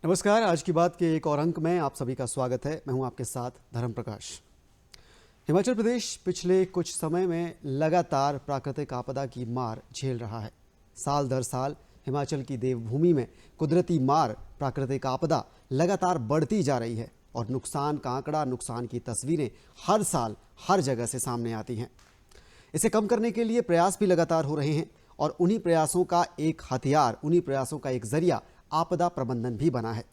नमस्कार। आज की बात के एक और अंक में आप सभी का स्वागत है। मैं हूं आपके साथ धर्म प्रकाश। हिमाचल प्रदेश पिछले कुछ समय में लगातार प्राकृतिक आपदा की मार झेल रहा है। साल दर साल हिमाचल की देवभूमि में कुदरती मार, प्राकृतिक आपदा लगातार बढ़ती जा रही है और नुकसान का आंकड़ा, नुकसान की तस्वीरें हर साल हर जगह से सामने आती हैं। इसे कम करने के लिए प्रयास भी लगातार हो रहे हैं और उन्हीं प्रयासों का एक हथियार, उन्हीं प्रयासों का एक जरिया आपदा प्रबंधन भी बना है।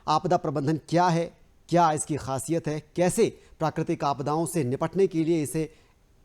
आपदा प्रबंधन क्या है, क्या इसकी खासियत है, कैसे प्राकृतिक आपदाओं से निपटने के लिए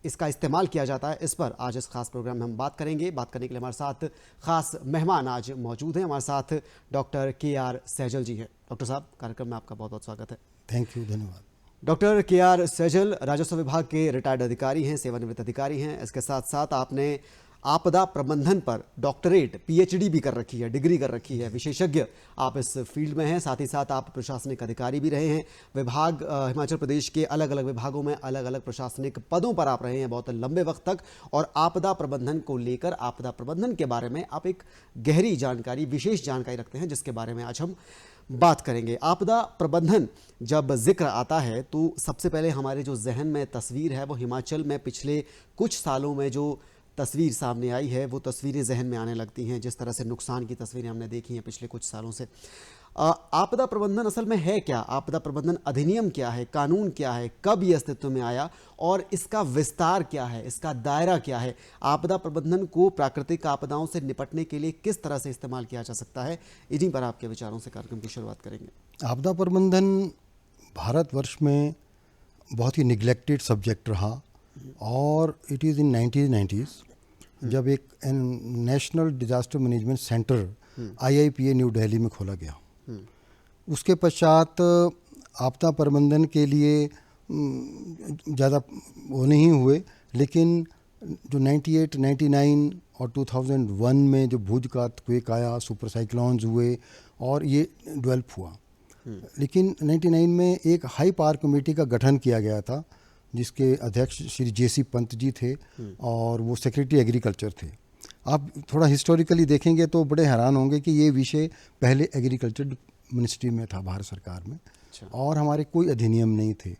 इसका इस्तेमाल किया जाता है, इस पर आज इस खास प्रोग्राम में हम बात करेंगे। बात करने के लिए हमारे साथ खास मेहमान आज मौजूद हैं। हमारे साथ डॉक्टर KR सैजल जी हैं। डॉक्टर साहब, कार्यक्रम में आपका बहुत बहुत स्वागत है। थैंक यू, धन्यवाद। डॉक्टर KR सैजल राजस्व विभाग के रिटायर्ड अधिकारी हैं, सेवानिवृत्त अधिकारी हैं। इसके साथ साथ आपने आपदा प्रबंधन पर डॉक्टरेट, PhD भी कर रखी है, डिग्री कर रखी है, विशेषज्ञ आप इस फील्ड में हैं। साथ ही साथ आप प्रशासनिक अधिकारी भी रहे हैं। हिमाचल प्रदेश के अलग अलग विभागों में अलग अलग प्रशासनिक पदों पर आप रहे हैं बहुत लंबे वक्त तक। और आपदा प्रबंधन को लेकर, आपदा प्रबंधन के बारे में आप एक गहरी जानकारी, विशेष जानकारी रखते हैं, जिसके बारे में आज हम बात करेंगे। आपदा प्रबंधन जब जिक्र आता है तो सबसे पहले हमारे जो जहन में तस्वीर है वो हिमाचल में पिछले कुछ सालों में जो तस्वीर सामने आई है वो तस्वीरें जहन में आने लगती हैं। जिस तरह से नुकसान की तस्वीरें हमने देखी हैं पिछले कुछ सालों से। आपदा प्रबंधन असल में है क्या? आपदा प्रबंधन अधिनियम क्या है, कानून क्या है, कब ये अस्तित्व में आया और इसका विस्तार क्या है, इसका दायरा क्या है? आपदा प्रबंधन को प्राकृतिक आपदाओं से निपटने के लिए किस तरह से इस्तेमाल किया जा सकता है, इन्हीं पर आपके विचारों से कार्यक्रम की शुरुआत करेंगे। आपदा प्रबंधन भारतवर्ष में बहुत ही निगलेक्टेड सब्जेक्ट रहा और इट इज़ इन 1990s जब एक national disaster management centre IIPA new Delhi में खोला गया। उसके पश्चात आपदा प्रबंधन के लिए ज़्यादा वो नहीं हुए, लेकिन जो 98, 99 और 2001 में जो भुज का क्वेक आया, सुपर साइक्लोन्स हुए और ये डेवलप हुआ। लेकिन 99 में एक हाई पावर कमेटी का गठन किया गया था जिसके अध्यक्ष श्री JC पंत जी थे और वो सेक्रेटरी एग्रीकल्चर थे। आप थोड़ा हिस्टोरिकली देखेंगे तो बड़े हैरान होंगे कि ये विषय पहले एग्रीकल्चर मिनिस्ट्री में था, भारत सरकार में। और हमारे कोई अधिनियम नहीं थे।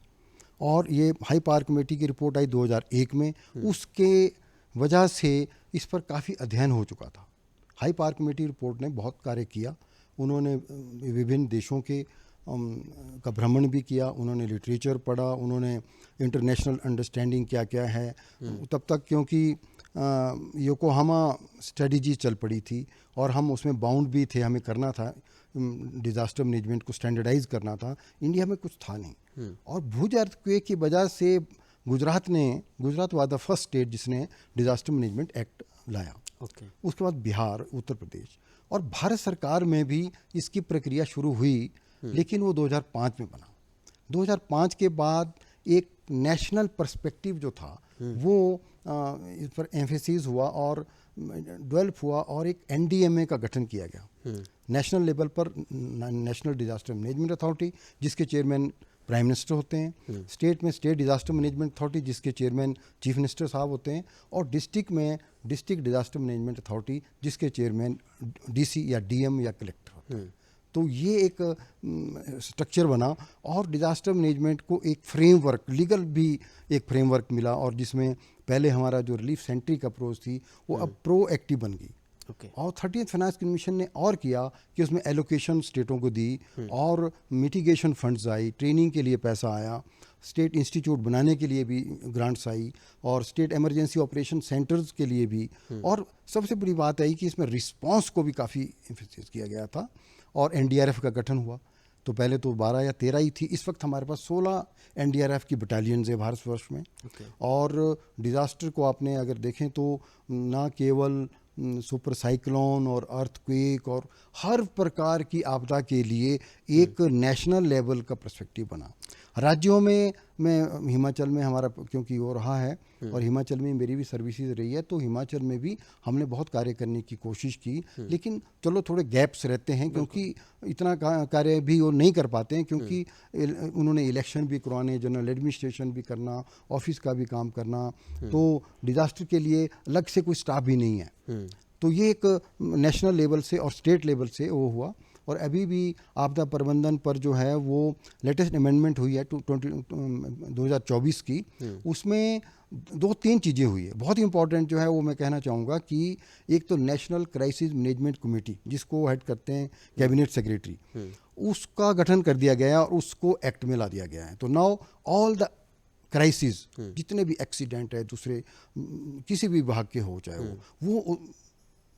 और ये हाई पावर कमेटी की रिपोर्ट आई 2001 में। उसके वजह से इस पर काफ़ी अध्ययन हो चुका था। हाई पावर कमेटी रिपोर्ट ने बहुत कार्य किया। उन्होंने विभिन्न देशों के का भ्रमण भी किया, उन्होंने लिटरेचर पढ़ा, उन्होंने इंटरनेशनल अंडरस्टैंडिंग क्या क्या है तब तक, क्योंकि योकोहामा स्ट्रेटजी चल पड़ी थी और हम उसमें बाउंड भी थे, हमें करना था, डिज़ास्टर मैनेजमेंट को स्टैंडर्डाइज करना था। इंडिया में कुछ था नहीं। और भुज अर्थक्वेक की वजह से Gujarat was the first state जिसने डिज़ास्टर मैनेजमेंट एक्ट लाया। उसके बाद बिहार, उत्तर प्रदेश और भारत सरकार में भी इसकी प्रक्रिया शुरू हुई, लेकिन वो 2005 में बना। 2005 के बाद एक नेशनल पर्सपेक्टिव जो था वो इस पर एम्फेसिस हुआ और डेवलप हुआ और एक NDMA का गठन किया गया नेशनल लेवल पर, नेशनल डिजास्टर मैनेजमेंट अथॉरिटी, जिसके चेयरमैन प्राइम मिनिस्टर होते हैं। स्टेट में स्टेट डिजास्टर मैनेजमेंट अथॉरिटी, जिसके चेयरमैन चीफ मिनिस्टर साहब होते हैं। और डिस्ट्रिक्ट में डिस्ट्रिक्ट डिजास्टर मैनेजमेंट अथॉरिटी, जिसके चेयरमैन DC या DM या कलेक्टर होते हैं। तो ये एक स्ट्रक्चर बना और डिज़ास्टर मैनेजमेंट को एक फ्रेमवर्क, लीगल भी एक फ्रेमवर्क मिला। और जिसमें पहले हमारा जो रिलीफ सेंट्रिक अप्रोच थी वो अब प्रोएक्टिव बन गई। और 30th फाइनेंस कमीशन ने और किया कि उसमें एलोकेशन स्टेटों को दी और मिटिगेशन फंड्स आई, ट्रेनिंग के लिए पैसा आया, स्टेट इंस्टीट्यूट बनाने के लिए भी ग्रांट्स आई और स्टेट इमरजेंसी ऑपरेशन सेंटर्स के लिए भी। और सबसे बड़ी बात आई कि इसमें रिस्पांस को भी काफ़ी एम्फेसिस किया गया था और NDRF का गठन हुआ। तो पहले तो 12 या 13 ही थी, इस वक्त हमारे पास 16 NDRF की बटालियंस है भारतवर्ष में। और डिज़ास्टर को आपने अगर देखें तो ना केवल सुपर साइक्लोन और अर्थक्वेक और हर प्रकार की आपदा के लिए एक नेशनल लेवल का पर्सपेक्टिव बना। राज्यों में मैं हिमाचल में हमारा क्योंकि वो रहा है और हिमाचल में मेरी भी सर्विसेज रही है, तो हिमाचल में भी हमने बहुत कार्य करने की कोशिश की। लेकिन चलो थोड़े गैप्स रहते हैं क्योंकि इतना कार्य भी वो नहीं कर पाते हैं, क्योंकि उन्होंने इलेक्शन भी करवाने, जनरल एडमिनिस्ट्रेशन भी करना, ऑफिस का भी काम करना, तो डिज़ास्टर के लिए अलग से कोई स्टाफ भी नहीं है। तो ये एक नेशनल लेवल से और स्टेट लेवल से वो हुआ। और अभी भी आपदा प्रबंधन पर जो है वो लेटेस्ट अमेंडमेंट हुई है 2024 की, उसमें 2-3 चीज़ें हुई है बहुत ही इंपॉर्टेंट जो है वो मैं कहना चाहूँगा कि एक तो नेशनल क्राइसिस मैनेजमेंट कमेटी जिसको हेड करते हैं कैबिनेट सेक्रेटरी, उसका गठन कर दिया गया और उसको एक्ट में ला दिया गया है। तो नाउ ऑल द क्राइसिस जितने भी एक्सीडेंट है दूसरे किसी भी विभाग के हो चाहे वो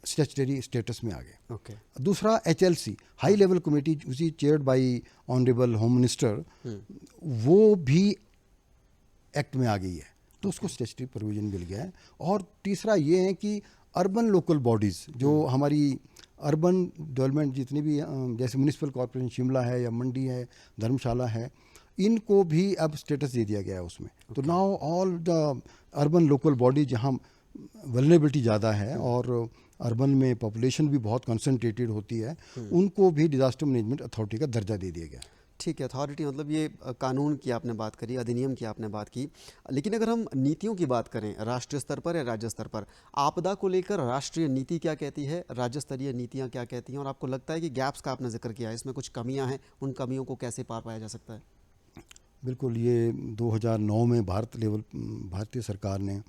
स्टैट्यूटरी स्टेटस में आ गए। ओके। दूसरा HLC हाई लेवल कमेटी उसी chaired by honourable home minister, वो भी एक्ट में आ गई है, तो उसको स्टैट्यूटरी प्रोविजन मिल गया है। और तीसरा ये है कि अर्बन लोकल बॉडीज़ जो हमारी अर्बन डेवलपमेंट जितनी भी जैसे म्यूनिसिपल कॉर्पोरेशन शिमला है या मंडी है, धर्मशाला है, इनको भी अब स्टेटस दे दिया गया है उसमें। तो now all the urban local body जहाँ वल्नरेबिलिटी ज़्यादा है और अर्बन में पॉपुलेशन भी बहुत कंसंट्रेटेड होती है, उनको भी डिजास्टर मैनेजमेंट अथॉरिटी का दर्जा दे दिया गया। ठीक है, अथॉरिटी मतलब ये कानून की आपने बात करी, अधिनियम की आपने बात की, लेकिन अगर हम नीतियों की बात करें राष्ट्रीय स्तर पर या राज्य स्तर पर, आपदा को लेकर राष्ट्रीय नीति क्या कहती है, राज्य स्तरीय नीतियाँ क्या कहती हैं, और आपको लगता है कि गैप्स का आपने जिक्र किया है, इसमें कुछ कमियाँ हैं, उन कमियों को कैसे पार पाया जा सकता है? बिल्कुल, ये 2009 में भारतीय सरकार ने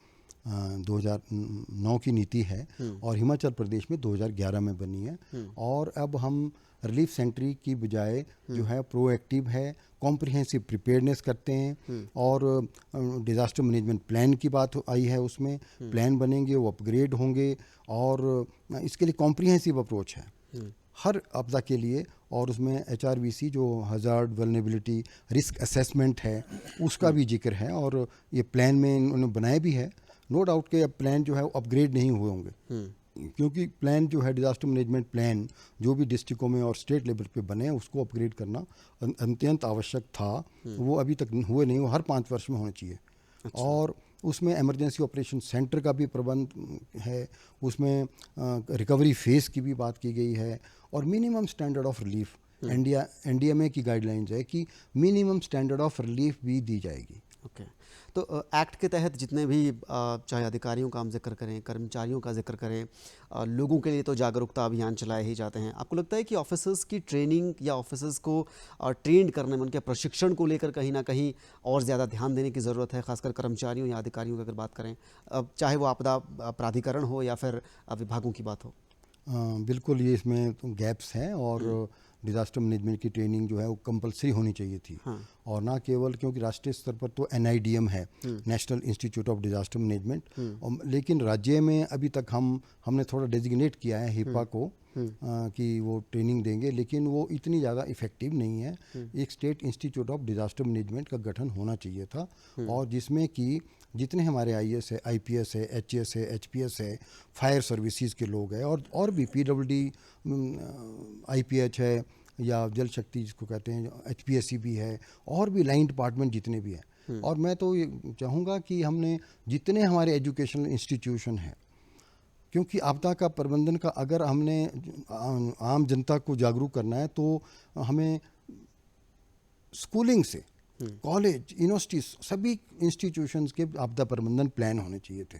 2009 की नीति है और हिमाचल प्रदेश में 2011 में बनी है। और अब हम रिलीफ सेंट्री की बजाय जो है प्रोएक्टिव है, कॉम्प्रिहेंसिव प्रिपेयर्डनेस करते हैं और डिज़ास्टर मैनेजमेंट प्लान की बात आई है, उसमें प्लान बनेंगे, वो अपग्रेड होंगे और इसके लिए कॉम्प्रिहेंसिव अप्रोच है हर आपदा के लिए। और उसमें HRVC जो हज़ार्ड वल्नरेबिलिटी रिस्क असेसमेंट है उसका भी जिक्र है और ये प्लान में उन्होंने बनाया भी है। नो डाउट के अब प्लान जो है वो अपग्रेड नहीं हुए होंगे, क्योंकि प्लान जो है डिज़ास्टर मैनेजमेंट प्लान जो भी डिस्ट्रिक्टों में और स्टेट लेवल पे बने हैं उसको अपग्रेड करना अत्यंत आवश्यक था। वो अभी तक हुए नहीं, वो हर 5 वर्ष में होना चाहिए। अच्छा। और उसमें इमरजेंसी ऑपरेशन सेंटर का भी प्रबंध है, उसमें रिकवरी फेज़ की भी बात की गई है और minimum standard of relief NDMA की गाइडलाइंस है कि मिनिमम स्टैंडर्ड ऑफ रिलीफ भी दी जाएगी। ओके। तो एक्ट के तहत जितने भी चाहे अधिकारियों का हम जिक्र करें, कर्मचारियों का जिक्र करें, लोगों के लिए तो जागरूकता अभियान चलाए ही जाते हैं। आपको लगता है कि ऑफिसर्स की ट्रेनिंग या ऑफिसर्स को ट्रेंड करने में, उनके प्रशिक्षण को लेकर कहीं ना कहीं और ज़्यादा ध्यान देने की ज़रूरत है, खासकर कर्मचारियों या अधिकारियों की अगर बात करें, चाहे वो आपदा प्राधिकरण हो या फिर विभागों की बात हो? बिल्कुल, ये इसमें तो गैप्स हैं और डिज़ास्टर मैनेजमेंट की ट्रेनिंग जो है वो कंपलसरी होनी चाहिए थी। हाँ। और ना केवल क्योंकि राष्ट्रीय स्तर पर तो NIDM है, national institute of disaster management, लेकिन राज्य में अभी तक हमने थोड़ा डेजिग्नेट किया है HIPAA को कि वो ट्रेनिंग देंगे, लेकिन वो इतनी ज़्यादा इफ़ेक्टिव नहीं है। एक state institute of disaster management का गठन होना चाहिए था और जिसमें कि जितने हमारे IAS है, IPS है, HAS है, HPS है, फायर सर्विसेज के लोग हैं और भी PWD IPH है या जल शक्ति जिसको कहते हैं, HPSC भी है और भी लाइन डिपार्टमेंट जितने भी हैं। और मैं तो ये चाहूँगा कि हमने जितने हमारे एजुकेशनल इंस्टीट्यूशन हैं, क्योंकि आपदा का प्रबंधन का अगर हमने आम जनता को जागरूक करना है तो हमें स्कूलिंग से कॉलेज, यूनिवर्सिटीज, सभी इंस्टीट्यूशंस के आपदा प्रबंधन प्लान होने चाहिए थे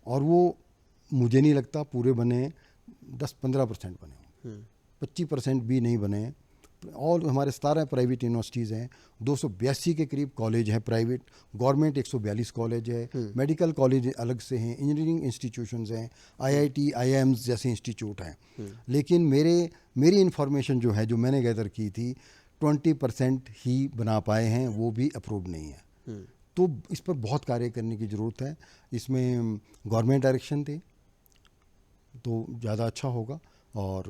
और वो मुझे नहीं लगता पूरे बने, 10-15% बने, 25% भी नहीं बने। और हमारे 17 प्राइवेट यूनिवर्सिटीज़ हैं, 282 के करीब कॉलेज हैं प्राइवेट, गवर्नमेंट 142 कॉलेज है, मेडिकल कॉलेज अलग से हैं, इंजीनियरिंग इंस्टीट्यूशंस हैं, IIT, IIMs जैसे इंस्टीट्यूट हैं। लेकिन मेरी इन्फॉर्मेशन जो है, जो मैंने गैदर की थी, 20% ही बना पाए हैं, वो भी अप्रूव नहीं है। तो इस पर बहुत कार्य करने की ज़रूरत है। इसमें गवर्नमेंट डायरेक्शन दे तो ज़्यादा अच्छा होगा और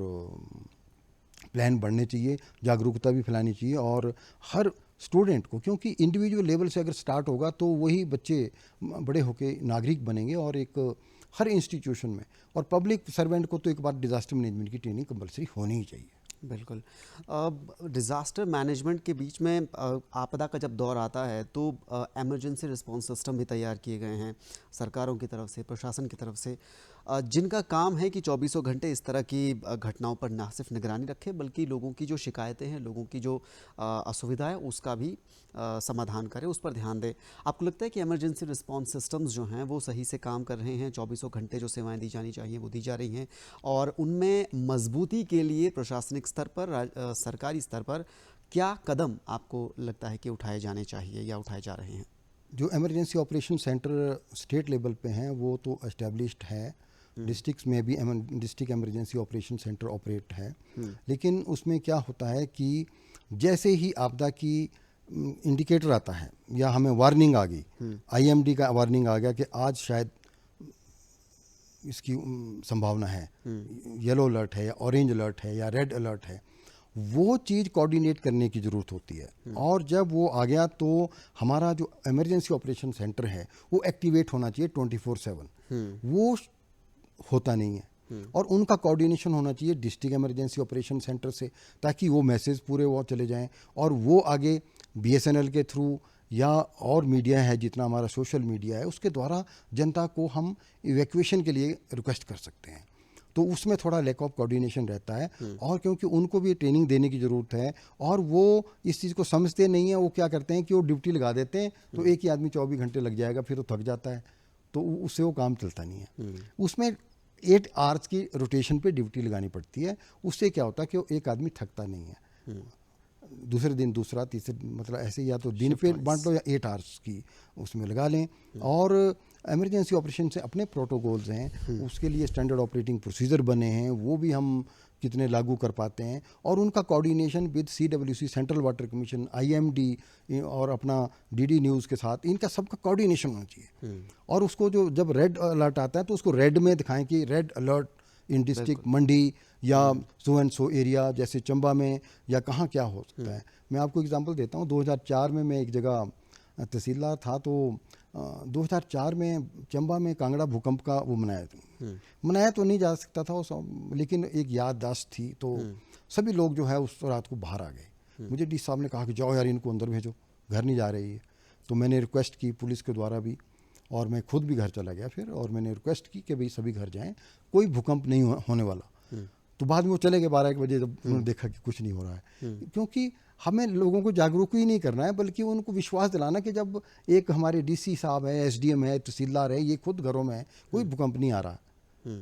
प्लान बढ़ने चाहिए, जागरूकता भी फैलानी चाहिए और हर स्टूडेंट को, क्योंकि इंडिविजुअल लेवल से अगर स्टार्ट होगा तो वही बच्चे बड़े होकर नागरिक बनेंगे और एक हर इंस्टीट्यूशन में। और पब्लिक सर्वेंट को तो एक बार डिज़ास्टर मैनेजमेंट की ट्रेनिंग कंपलसरी होनी ही चाहिए। बिल्कुल। डिज़ास्टर मैनेजमेंट के बीच में आपदा का जब दौर आता है तो इमरजेंसी रिस्पॉन्स सिस्टम भी तैयार किए गए हैं सरकारों की तरफ से, प्रशासन की तरफ से। जिनका काम है कि चौबीसों घंटे इस तरह की घटनाओं पर ना सिर्फ निगरानी रखें बल्कि लोगों की जो शिकायतें हैं, लोगों की जो असुविधा है उसका भी समाधान करें, उस पर ध्यान दें। आपको लगता है कि इमरजेंसी रिस्पॉन्स सिस्टम्स जो हैं वो सही से काम कर रहे हैं, चौबीसों घंटे जो सेवाएं दी जानी चाहिए वो दी जा रही हैं, और उनमें मजबूती के लिए प्रशासनिक स्तर पर, सरकारी स्तर पर क्या कदम आपको लगता है कि उठाए जाने चाहिए या उठाए जा रहे हैं? जो emergency operation centre state level पे हैं वो तो एस्टेब्लिश्ड है, डिस्ट्रिक्ट्स में भी district emergency operation centre operate है, लेकिन उसमें क्या होता है कि जैसे ही आपदा की इंडिकेटर आता है या हमें वार्निंग आ गई, आईएमडी का वार्निंग आ गया कि आज शायद इसकी संभावना है, येलो अलर्ट है या ऑरेंज अलर्ट है या रेड अलर्ट है, वो चीज़ कोऑर्डिनेट करने की ज़रूरत होती है। और जब वो आ गया तो हमारा जो इमरजेंसी ऑपरेशन सेंटर है वो एक्टिवेट होना चाहिए 24/7। वो होता नहीं है, और उनका कोऑर्डिनेशन होना चाहिए डिस्ट्रिक्ट इमरजेंसी ऑपरेशन सेंटर से, ताकि वो मैसेज पूरे वो चले जाएं और वो आगे बीएसएनएल के थ्रू या और मीडिया है, जितना हमारा सोशल मीडिया है, उसके द्वारा जनता को हम इवैक्यूएशन के लिए रिक्वेस्ट कर सकते हैं। तो उसमें थोड़ा लैक ऑफ कोऑर्डिनेशन रहता है, और क्योंकि उनको भी ट्रेनिंग देने की ज़रूरत है और वो इस चीज़ को समझते नहीं हैं, वो क्या करते हैं कि वो ड्यूटी लगा देते हैं, तो एक ही आदमी 24 घंटे लग जाएगा, फिर वो थक जाता है, तो उससे वो काम चलता नहीं है। उसमें 8 आवर्स की रोटेशन पे ड्यूटी लगानी पड़ती है, उससे क्या होता है कि वो एक आदमी थकता नहीं है। दूसरे दिन दूसरा, तीसरे, मतलब ऐसे या तो दिन पे बांट लो या 8 आवर्स की उसमें लगा लें। और इमरजेंसी ऑपरेशन से अपने प्रोटोकॉल्स हैं, उसके लिए स्टैंडर्ड ऑपरेटिंग प्रोसीजर बने हैं, वो भी हम कितने लागू कर पाते हैं, और उनका coordination with CWC, central water commission, IMD और अपना डीडी न्यूज़ के साथ, इनका सबका कोऑर्डिनेशन होना चाहिए। और उसको जो जब रेड अलर्ट आता है तो उसको रेड में दिखाएं कि रेड अलर्ट इन डिस्ट्रिक्ट मंडी या सो एंड सो एरिया, जैसे चंबा में या कहाँ क्या हो सकता है। मैं आपको एग्जांपल देता हूँ, 2004 में मैं एक जगह तहसीलदार था, तो 2004 में चंबा में कांगड़ा भूकंप का वो मनाया तो नहीं जा सकता था उस, लेकिन एक याददाश्त थी, तो सभी लोग जो है उस रात को बाहर आ गए। मुझे डी साहब ने कहा कि जाओ यार, इनको अंदर भेजो, घर नहीं जा रही है। तो मैंने रिक्वेस्ट की पुलिस के द्वारा भी, और मैं खुद भी घर चला गया फिर, और मैंने रिक्वेस्ट की कि भाई सभी घर जाएं, कोई भूकंप नहीं होने वाला। तो बाद में वो चले गए 12-1 बजे, जब उन्होंने देखा कि कुछ नहीं हो रहा है। क्योंकि हमें लोगों को जागरूक ही नहीं करना है, बल्कि उनको विश्वास दिलाना कि जब एक हमारे डीसी साहब है, एसडीएम है, तहसीलदार है, ये खुद घरों में है, कोई भूकंप नहीं आ रहा।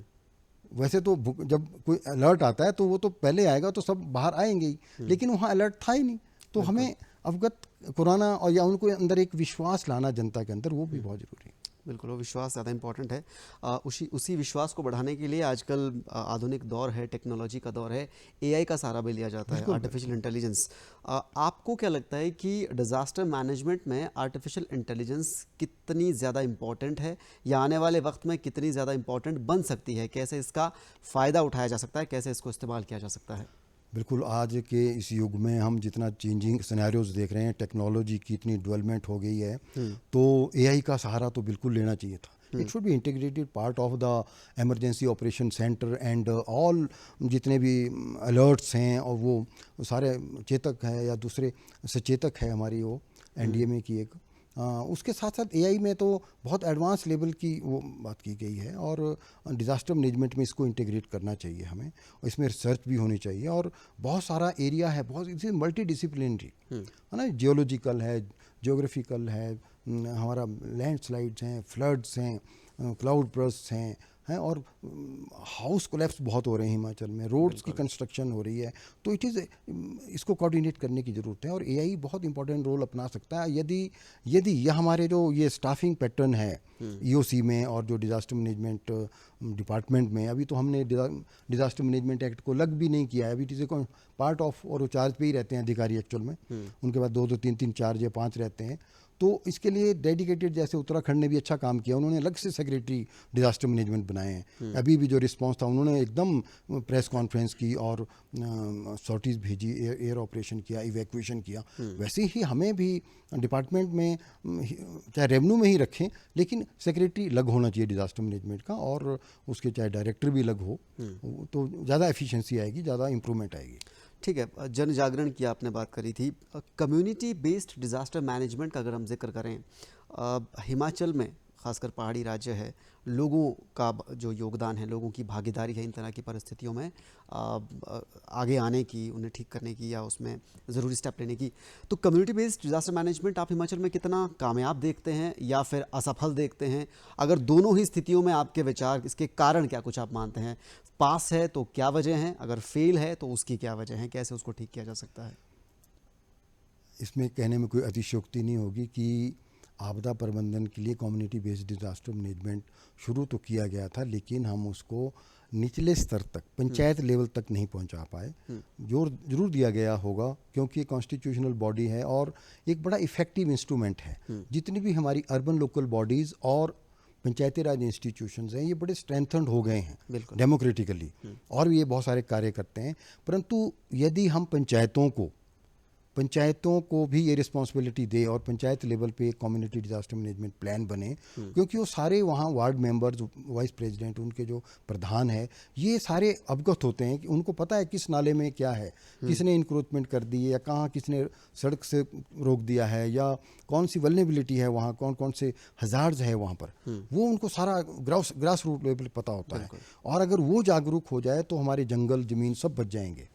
वैसे तो जब कोई अलर्ट आता है तो वो तो पहले आएगा, तो सब बाहर आएंगे ही, लेकिन वहाँ अलर्ट था ही नहीं। तो हमें अवगत कराना और या उनको अंदर एक विश्वास लाना जनता के अंदर, वो भी बहुत ज़रूरी है। बिल्कुल, वो विश्वास ज़्यादा इम्पॉर्टेंट है। उसी विश्वास को बढ़ाने के लिए आजकल आधुनिक दौर है, टेक्नोलॉजी का दौर है, एआई का सहारा भी लिया जाता है, आर्टिफिशियल इंटेलिजेंस। आपको क्या लगता है कि डिज़ास्टर मैनेजमेंट में आर्टिफिशियल इंटेलिजेंस कितनी ज़्यादा इम्पॉर्टेंट है, या आने वाले वक्त में कितनी ज़्यादा इम्पॉर्टेंट बन सकती है? कैसे इसका फ़ायदा उठाया जा सकता है, कैसे इसको इस्तेमाल किया जा सकता है? बिल्कुल, आज के इस युग में हम जितना चेंजिंग सिनेरियोज देख रहे हैं, टेक्नोलॉजी की इतनी डेवलपमेंट हो गई है, तो एआई का सहारा तो बिल्कुल लेना चाहिए था। It should be integrated part of the emergency operation centre and all, जितने भी अलर्ट्स हैं, और वो सारे चेतक है या दूसरे सचेतक है हमारी, वो एनडीएमए की एक, उसके साथ साथ एआई में तो बहुत एडवांस लेवल की वो बात की गई है, और डिज़ास्टर मैनेजमेंट में इसको इंटीग्रेट करना चाहिए हमें, और इसमें रिसर्च भी होनी चाहिए। और बहुत सारा एरिया है, बहुत इसे मल्टी डिसिप्लिनरी है ना, जियोलॉजिकल है, जियोग्राफिकल है, हमारा लैंडस्लाइड्स हैं, फ्लड्स हैं, क्लाउड बर्स्ट्स हैं, और हाउस कोलैप्स बहुत हो रहे हैं हिमाचल में, रोड्स की कंस्ट्रक्शन हो रही है। तो इट इज़, इसको कोऑर्डिनेट करने की ज़रूरत है, और एआई बहुत इंपॉर्टेंट रोल अपना सकता है यदि यह हमारे जो ये स्टाफिंग पैटर्न है ईओसी में और जो डिज़ास्टर मैनेजमेंट डिपार्टमेंट में, अभी तो हमने डिज़ास्टर मैनेजमेंट एक्ट को लग भी नहीं किया है, अभी किसी को पार्ट ऑफ, और वो चार्ज पे ही रहते हैं अधिकारी एक्चुअल में, उनके बाद 2-2, 3-3, 4 या 5 रहते हैं। तो इसके लिए डेडिकेटेड, जैसे उत्तराखंड ने भी अच्छा काम किया, उन्होंने अलग से सेक्रेटरी डिज़ास्टर मैनेजमेंट बनाए हैं। अभी भी जो रिस्पांस था, उन्होंने एकदम प्रेस कॉन्फ्रेंस की और सॉर्टीज़ भेजी, एयर ऑपरेशन किया, इवैक्यूएशन किया। वैसे ही हमें भी डिपार्टमेंट में, चाहे रेवेन्यू में ही रखें, लेकिन सेक्रेटरी अलग होना चाहिए डिज़ास्टर मैनेजमेंट का, और उसके चाहे डायरेक्टर भी अलग हो, तो ज़्यादा एफिशिएंसी आएगी, ज़्यादा इंप्रूवमेंट आएगी। ठीक है, जन जागरण की आपने बात करी थी, कम्युनिटी बेस्ड डिज़ास्टर मैनेजमेंट का अगर हम जिक्र करें, हिमाचल में खासकर पहाड़ी राज्य है, लोगों का जो योगदान है, लोगों की भागीदारी है इन तरह की परिस्थितियों में आगे आने की, उन्हें ठीक करने की या उसमें ज़रूरी स्टेप लेने की, तो कम्युनिटी बेस्ड डिज़ास्टर मैनेजमेंट आप हिमाचल में कितना कामयाब देखते हैं या फिर असफल देखते हैं? अगर दोनों ही स्थितियों में आपके विचार, इसके कारण क्या कुछ आप मानते हैं? पास है तो क्या वजह है, अगर फेल है तो उसकी क्या वजह है, कैसे उसको ठीक किया जा सकता है? इसमें कहने में कोई अतिशयोक्ति नहीं होगी कि आपदा प्रबंधन के लिए कम्युनिटी बेस्ड डिज़ास्टर मैनेजमेंट शुरू तो किया गया था, लेकिन हम उसको निचले स्तर तक, पंचायत लेवल तक नहीं पहुंचा पाए। जोर जरूर दिया गया होगा क्योंकि ये कॉन्स्टिट्यूशनल बॉडी है और एक बड़ा इफेक्टिव इंस्ट्रूमेंट है। जितनी भी हमारी अर्बन लोकल बॉडीज़ और पंचायती राज इंस्टीट्यूशंस हैं, ये बड़े स्ट्रेंथन्ड हो गए हैं डेमोक्रेटिकली, और ये बहुत सारे कार्य करते हैं। परंतु यदि हम पंचायतों को भी ये रिस्पॉन्सिबिलिटी दे और पंचायत लेवल पे कम्युनिटी डिजास्टर मैनेजमेंट प्लान बने, क्योंकि वो सारे वहाँ वार्ड मेंबर्स, वाइस प्रेसिडेंट, उनके जो प्रधान है, ये सारे अवगत होते हैं कि उनको पता है किस नाले में क्या है, किसने इंक्रोचमेंट कर दी है या कहाँ किसने सड़क से रोक दिया है या कौन सी वल्नरेबिलिटी है वहाँ, कौन कौन से हजार्ड्स है वहाँ पर, वो उनको सारा ग्रास रूट लेवल पता होता है। और अगर वो जागरूक हो जाए तो हमारे जंगल ज़मीन सब बच जाएंगे।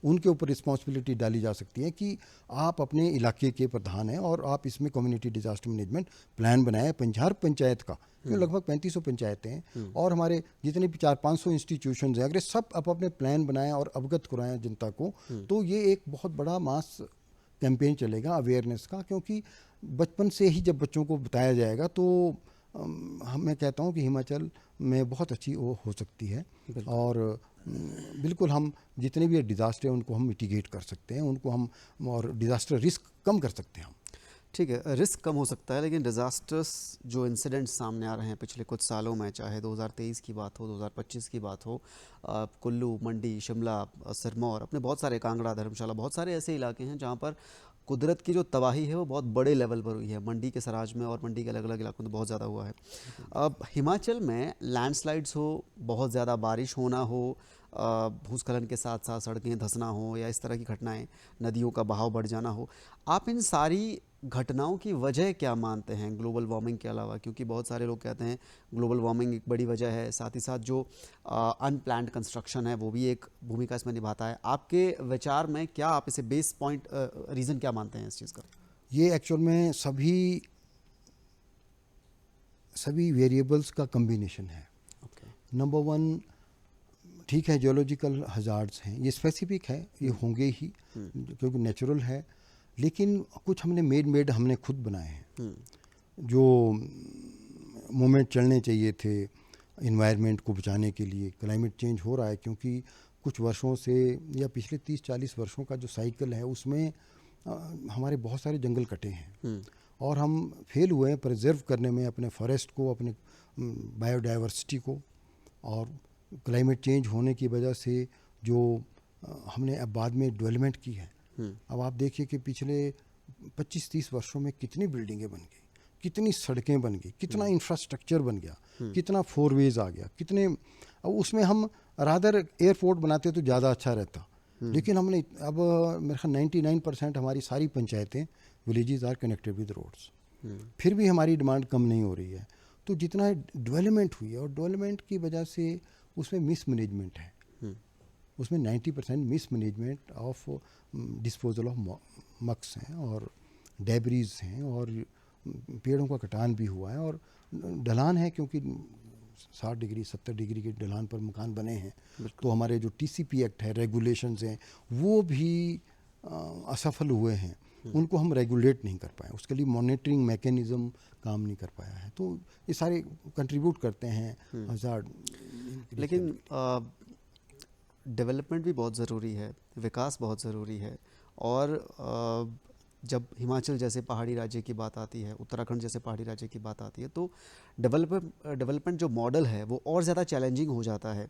उनके ऊपर रिस्पॉन्सिबिलिटी डाली जा सकती है कि आप अपने इलाके के प्रधान हैं और आप इसमें कम्युनिटी डिजास्टर मैनेजमेंट प्लान बनाएं। हर पंचायत का, क्योंकि लगभग 3500 पंचायतें हैं और हमारे जितने भी 400-500 इंस्टीट्यूशंस हैं, अगर सब अपने प्लान बनाएं और अवगत कराएं जनता को, तो ये एक बहुत बड़ा मास कैंपेन चलेगा अवेयरनेस का। क्योंकि बचपन से ही जब बच्चों को बताया जाएगा तो मैं कहता हूँ कि हिमाचल में बहुत अच्छी वो हो सकती है। और बिल्कुल हम जितने भी डिज़ास्टर हैं उनको हम मिटिगेट कर सकते हैं, उनको हम, और डिज़ास्टर रिस्क कम कर सकते हैं हम। ठीक है, रिस्क कम हो सकता है, लेकिन डिज़ास्टर्स जो इंसिडेंट्स सामने आ रहे हैं पिछले कुछ सालों में, चाहे 2023 की बात हो, 2025 की बात हो, कुल्लू, मंडी, शिमला, सिरमौर, अपने बहुत सारे, कांगड़ा, धर्मशाला, बहुत सारे ऐसे इलाके हैं जहाँ पर कुदरत की जो तबाही है वो बहुत बड़े लेवल पर हुई है। मंडी के सराज में और मंडी के अलग अलग इलाकों में बहुत ज़्यादा हुआ है। अब हिमाचल में लैंडस्लाइड्स हो, बहुत ज़्यादा बारिश होना हो, भूस्खलन के साथ साथ सड़कें धंसना हो या इस तरह की घटनाएं, नदियों का बहाव बढ़ जाना हो, आप इन सारी घटनाओं की वजह क्या मानते हैं ग्लोबल वार्मिंग के अलावा? क्योंकि बहुत सारे लोग कहते हैं ग्लोबल वार्मिंग एक बड़ी वजह है, साथ ही साथ जो अनप्लान्ड कंस्ट्रक्शन है वो भी एक भूमिका इसमें निभाता है। आपके विचार में क्या, आप इसे बेस पॉइंट रीज़न क्या मानते हैं इस चीज़ का? ये एक्चुअल में सभी वेरिएबल्स का कम्बिनेशन है। नंबर वन, ठीक है, जियोलॉजिकल हजार्ड्स हैं, ये स्पेसिफिक है, ये होंगे ही क्योंकि नेचुरल है। लेकिन कुछ हमने हमने खुद बनाए हैं जो मोमेंट चलने चाहिए थे इन्वायरमेंट को बचाने के लिए। क्लाइमेट चेंज हो रहा है क्योंकि कुछ वर्षों से या पिछले 30-40 वर्षों का जो साइकिल है उसमें हमारे बहुत सारे जंगल कटे हैं और हम फेल हुए हैं प्रिजर्व करने में अपने फॉरेस्ट को, अपने बायोडाइवर्सिटी को। और क्लाइमेट चेंज होने की वजह से जो हमने अब बाद में डेवलपमेंट की है, अब आप देखिए कि पिछले 25-30 वर्षों में कितनी बिल्डिंगें बन गई, कितनी सड़कें बन गई, कितना इंफ्रास्ट्रक्चर बन गया, कितना फोरवेज आ गया, कितने। अब उसमें हम रादर एयरपोर्ट बनाते तो ज़्यादा अच्छा रहता, लेकिन हमने अब मेरे ख्याल 99% हमारी सारी पंचायतें, villages are connected with roads, फिर भी हमारी डिमांड कम नहीं हो रही है। तो जितना डेवलपमेंट हुई है और डेवलपमेंट की वजह से उसमें मिसमैनेजमेंट है, उसमें 90% मिसमैनेजमेंट ऑफ डिस्पोजल ऑफ मक्स हैं और डेब्रीज हैं और पेड़ों का कटान भी हुआ है और ढलान है क्योंकि 60 डिग्री 70 डिग्री के ढलान पर मकान बने हैं। तो हमारे जो TCP एक्ट है, रेगुलेशंस हैं, वो भी असफल हुए हैं, उनको हम रेगुलेट नहीं कर पाए, उसके लिए मॉनिटरिंग मैकेनिज़्म काम नहीं कर पाया है। तो ये सारे कंट्रीब्यूट करते हैं हज़ार। लेकिन डेवलपमेंट भी बहुत ज़रूरी है, विकास बहुत ज़रूरी है। और जब हिमाचल जैसे पहाड़ी राज्य की बात आती है, उत्तराखंड जैसे पहाड़ी राज्य की बात आती है, तो डेवलपमेंट जो मॉडल है वो और ज़्यादा चैलेंजिंग हो जाता है।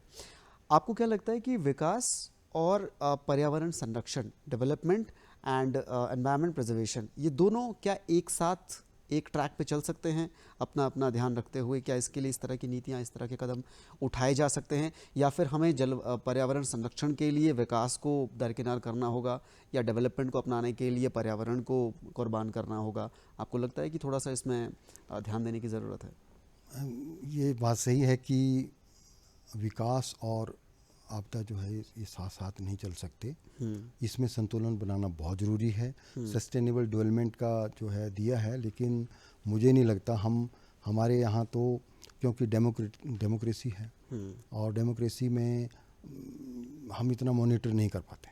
आपको क्या लगता है कि विकास और पर्यावरण संरक्षण, डेवलपमेंट एंड एनवायरनमेंट प्रिजर्वेशन, ये दोनों क्या एक साथ एक ट्रैक पे चल सकते हैं अपना अपना ध्यान रखते हुए? क्या इसके लिए इस तरह की नीतियाँ, इस तरह के कदम उठाए जा सकते हैं, या फिर हमें पर्यावरण संरक्षण के लिए विकास को दरकिनार करना होगा या डेवलपमेंट को अपनाने के लिए पर्यावरण को कुर्बान करना होगा? आपको लगता है कि थोड़ा सा इसमें ध्यान देने की ज़रूरत है? ये बात सही है कि विकास और आपदा जो है ये साथ साथ नहीं चल सकते। इसमें संतुलन बनाना बहुत ज़रूरी है। सस्टेनेबल डेवलपमेंट का जो है दिया है, लेकिन मुझे नहीं लगता हमारे यहाँ तो, क्योंकि डेमोक्रेसी है और डेमोक्रेसी में हम इतना मॉनिटर नहीं कर पाते,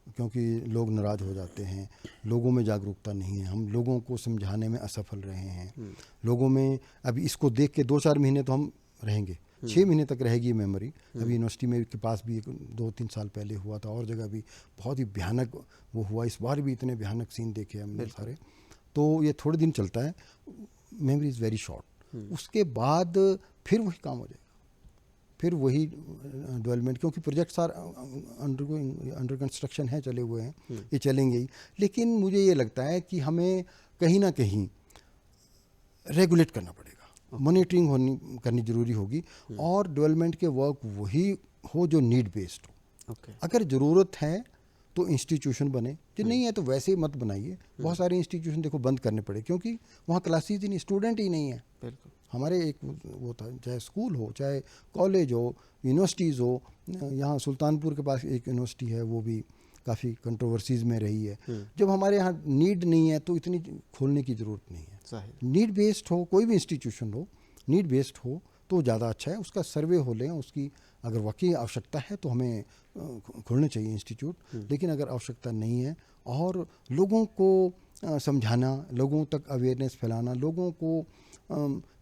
क्योंकि लोग नाराज़ हो जाते हैं, लोगों में जागरूकता नहीं है, हम लोगों को समझाने में असफल रहे हैं। लोगों में अभी इसको देख के 2-4 महीने तो हम रहेंगे, 6 महीने तक रहेगी मेमोरी। अभी यूनिवर्सिटी में के पास भी 2-3 साल पहले हुआ था, और जगह भी बहुत ही भयानक वो हुआ। इस बार भी इतने भयानक सीन देखे हमने सारे। तो ये थोड़े दिन चलता है, मेमोरी इज़ वेरी शॉर्ट। उसके बाद फिर वही काम हो जाएगा, फिर वही डेवलपमेंट, क्योंकि प्रोजेक्ट्स आर अंडर कंस्ट्रक्शन है, चले हुए हैं, ये चलेंगे ही। लेकिन मुझे ये लगता है कि हमें कहीं ना कहीं रेगुलेट करना पड़ेगा, मॉनिटरिंग करनी ज़रूरी होगी, और डेवलपमेंट के वर्क वही हो जो नीड बेस्ड हो। अगर ज़रूरत है तो इंस्टीट्यूशन बने, जो नहीं है तो वैसे ही मत बनाइए। बहुत सारे इंस्टीट्यूशन देखो बंद करने पड़े, क्योंकि वहाँ क्लासेज ही नहीं, स्टूडेंट ही नहीं है। बिल्कुल। हमारे एक वो था, चाहे स्कूल हो, चाहे कॉलेज हो, यूनिवर्सिटीज़ हो। यहाँ सुल्तानपुर के पास एक यूनिवर्सिटी है, वो भी काफ़ी कंट्रोवर्सीज़ में रही है। जब हमारे यहाँ नीड नहीं है तो इतनी खोलने की ज़रूरत नहीं है। नीड बेस्ड हो, कोई भी इंस्टीट्यूशन हो, नीड बेस्ड हो तो ज़्यादा अच्छा है। उसका सर्वे हो लें, उसकी अगर वाकई आवश्यकता है तो हमें खोलने चाहिए इंस्टीट्यूट। लेकिन अगर आवश्यकता नहीं है, और लोगों को समझाना, लोगों तक अवेयरनेस फैलाना, लोगों को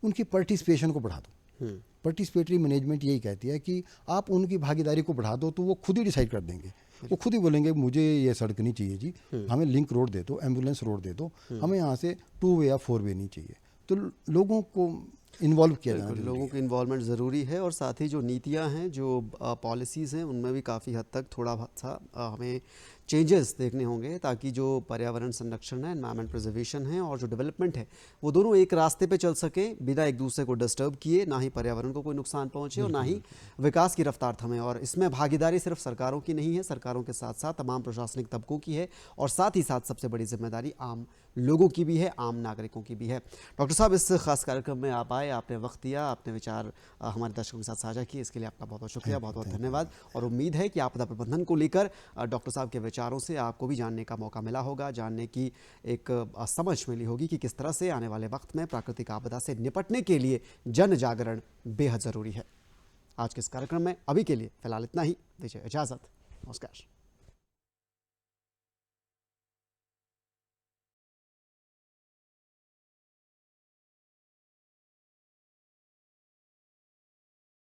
उनकी पार्टिसिपेशन को बढ़ा दो। पार्टिसिपेटरी मैनेजमेंट यही कहती है कि आप उनकी भागीदारी को बढ़ा दो, तो वो खुद ही डिसाइड कर देंगे। वो खुद ही बोलेंगे मुझे ये सड़क नहीं चाहिए जी, हमें लिंक रोड दे दो, एम्बुलेंस रोड दे दो, हमें यहाँ से 2 वे या 4 वे नहीं चाहिए। तो लोगों को इन्वॉल्व किया जाना चाहिए। लोगों की इन्वॉल्वमेंट ज़रूरी है, और साथ ही जो नीतियां हैं, जो पॉलिसीज़ हैं, उनमें भी काफ़ी हद तक थोड़ा सा हमें चेंजेस देखने होंगे, ताकि जो पर्यावरण संरक्षण है, एनवायरमेंट प्रिजर्वेशन है, और जो डेवलपमेंट है, वो दोनों एक रास्ते पे चल सके, बिना एक दूसरे को डिस्टर्ब किए। ना ही पर्यावरण को कोई नुकसान पहुंचे और ना ही विकास की रफ्तार थमे। और इसमें भागीदारी सिर्फ सरकारों की नहीं है, सरकारों के साथ साथ तमाम प्रशासनिक तबकों की है, और साथ ही साथ सबसे बड़ी जिम्मेदारी आम लोगों की भी है, आम नागरिकों की भी है। डॉक्टर साहब, इस खास कार्यक्रम में आप आए, आपने वक्त दिया, आपने विचार हमारे दर्शकों के साथ साझा किए, इसके लिए आपका बहुत बहुत शुक्रिया, बहुत बहुत धन्यवाद। और उम्मीद है कि आपदा प्रबंधन को लेकर डॉक्टर साहब के विचारों से आपको भी जानने का मौका मिला होगा, जानने की एक समझ मिली होगी कि किस तरह से आने वाले वक्त में प्राकृतिक आपदा से निपटने के लिए जन जागरण बेहद ज़रूरी है। आज के इस कार्यक्रम में अभी के लिए फिलहाल इतना ही। दीजिए इजाज़त, नमस्कार।